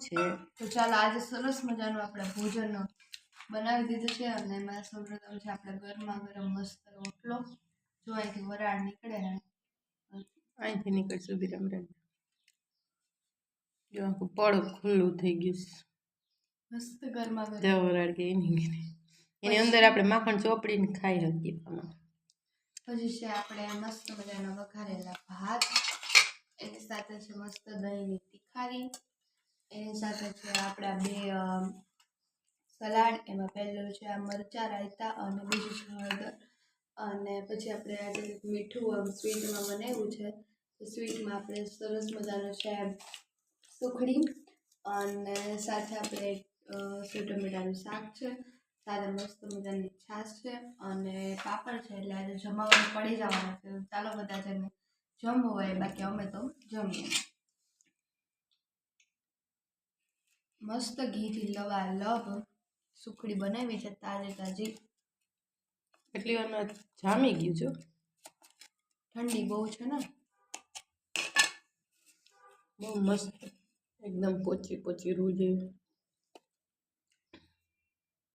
છે. તો ચાલો આજે સરસ મજાનું આપણે ભોજન બનાવી દીધું છે અને એમાં સૌપ્રથમ છે આપણે ગરમા ગરમ મસ્ત રોટલો. જો અહીંથી વરાળ નીકળે ને અહીંથી નીકળશે વિરામ જો આખું પડ ખુલ્લું થઈ ગયું મસ્ત ગરમા ગરમ વરાળ કે એની અંદર આપણે માખણ ચોપડીને ખાઈ શકીએ. પછી છે આપણે મસ્ત મજાના વઘારેલા ભાત, એની સાથે છે મસ્ત દહીંની તીખારી, એની સાથે છે આપણા 2 સલાડ. એમાં પહેલું છે આ મરચા રાયતા અને બીજું છે હળદર. અને પછી આપણે આજે મીઠું સ્વીટમાં બનાવ્યું છે. તો સ્વીટમાં આપણે સરસ મજાનું છે સુખડી અને સાથે આપણે સેવ ટમેટાનું શાક છે, સાથે મસ્ત મજાની છાશ છે અને પાપડ છે. એટલે આજે જમાવાનું પડી જવાનું છે. ચાલો બધા જઈને જમવું હોય, બાકી અમે તો જમીએ. મસ્ત ઘીથી લવાલબ સુખડી બનાવી છે તાજી તાજી. એટલી વારમાં જામી ગયું છો. ઠંડી બહુ છે ને, બહુ મસ્ત એકદમ પોચી પોચી રૂ જેવી.